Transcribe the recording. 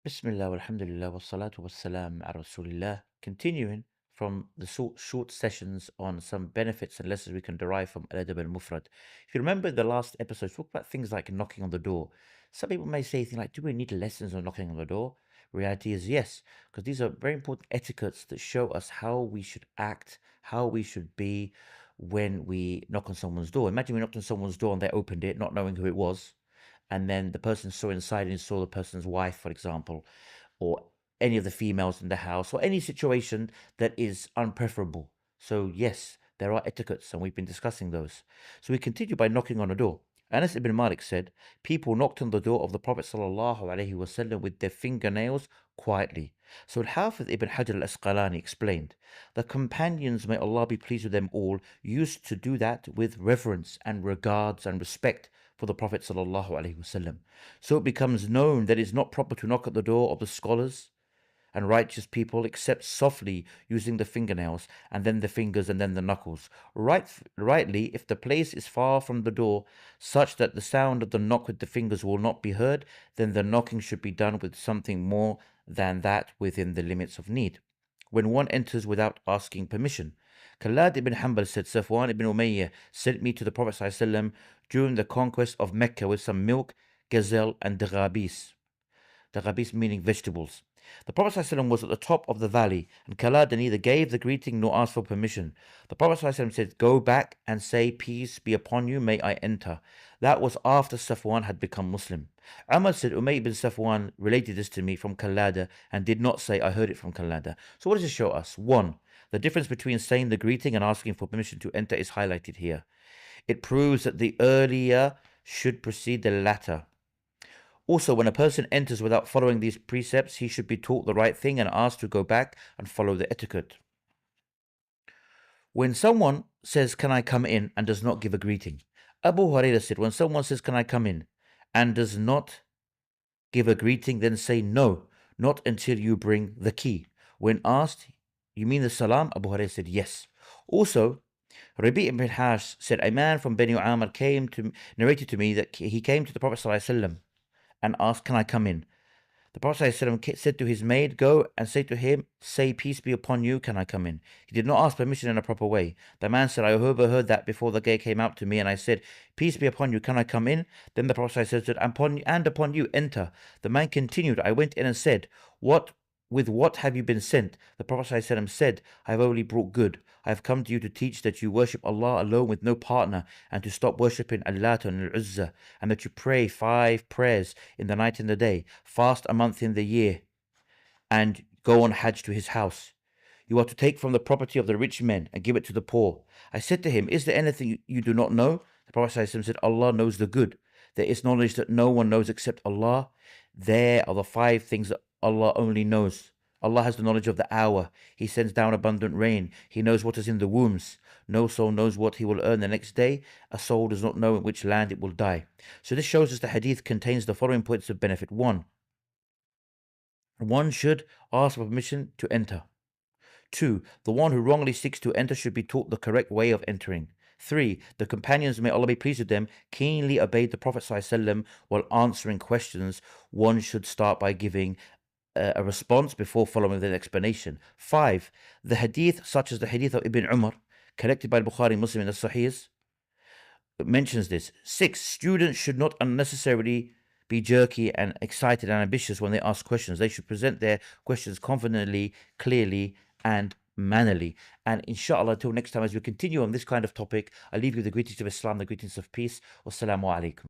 Bismillah, alhamdulillah, wa salatu wa salam ala Rasulillah. Continuing from the short sessions on some benefits and lessons we can derive from Adab and Mufrad. If you remember the last episode, we talked about things like knocking on the door. Some people may say things like, do we need lessons on knocking on the door? Reality is yes, because these are very important etiquettes that show us how we should act, how we should be when we knock on someone's door. Imagine we knocked on someone's door and they opened it, not knowing who it was, and then the person saw inside and saw the person's wife, for example, or any of the females in the house, or any situation that is unpreferable. So yes, there are etiquettes, and we've been discussing those. So we continue by knocking on a door. Anas ibn Malik said, people knocked on the door of the Prophet ﷺ with their fingernails quietly. So Al-Hafiz ibn Hajar al-Asqalani explained, the companions, may Allah be pleased with them all, used to do that with reverence and regards and respect for the Prophet ﷺ. So it becomes known that it is not proper to knock at the door of the scholars and righteous people except softly, using the fingernails and then the fingers and then the knuckles. Rightly, if the place is far from the door such that the sound of the knock with the fingers will not be heard, then the knocking should be done with something more than that within the limits of need. When one enters without asking permission. Khalad ibn Hanbal said, Safwan ibn Umayyah sent me to the Prophet ﷺ during the conquest of Mecca with some milk, gazelle, and daghabis. Daghabis meaning vegetables. The Prophet ﷺ was at the top of the valley, and Khalad neither gave the greeting nor asked for permission. The Prophet ﷺ said, go back and say, peace be upon you, may I enter. That was after Safwan had become Muslim. Umar said, Umayy bin Safwan related this to me from Khalada and did not say, I heard it from Khalada. So what does it show us? One, the difference between saying the greeting and asking for permission to enter is highlighted here. It proves that the earlier should precede the latter. Also, when a person enters without following these precepts, he should be taught the right thing and asked to go back and follow the etiquette. When someone says, can I come in, and does not give a greeting. Abu Hurairah said, when someone says, can I come in, and does not give a greeting, then say no, not until you bring the key. When asked, you mean the salam? Abu Hurairah said, yes. Also, Rabi' ibn Hash said, a man from Bani Amr narrated to me that he came to the Prophet ﷺ and asked, can I come in? The Prophet ﷺ said to his maid, go and say to him, say peace be upon you, can I come in? He did not ask permission in a proper way. The man said, I overheard that before the gay came out to me, and I said, peace be upon you, can I come in? Then the Prophet ﷺ said, and upon you, enter. The man continued, I went in and said, with what have you been sent? The Prophet ﷺ said, I have only brought good. I have come to you to teach that you worship Allah alone with no partner, and to stop worshipping Al-Lat and Al-Uzza, and that you pray 5 prayers in the night and the day, fast a month in the year, and go on Hajj to his house. You are to take from the property of the rich men and give it to the poor. I said to him, is there anything you do not know? The Prophet ﷺ said, Allah knows the good. There is knowledge that no one knows except Allah. There are the 5 things that Allah only knows. Allah has the knowledge of the hour. He sends down abundant rain. He knows what is in the wombs. No soul knows what he will earn the next day. A soul does not know in which land it will die. So this shows us the hadith contains the following points of benefit. 1. One should ask for permission to enter. 2. The one who wrongly seeks to enter should be taught the correct way of entering. 3. The companions, may Allah be pleased with them, keenly obeyed the Prophet ﷺ while answering questions. One should start by giving a response before following the explanation. 5. The hadith, such as the hadith of Ibn Umar, collected by Bukhari Muslim in the Sahihs, mentions this. 6. Students should not unnecessarily be jerky and excited and ambitious when they ask questions. They should present their questions confidently, clearly, and mannerly. And inshallah, until next time, as we continue on this kind of topic, I leave you with the greetings of Islam, the greetings of peace. Wassalamu alaikum.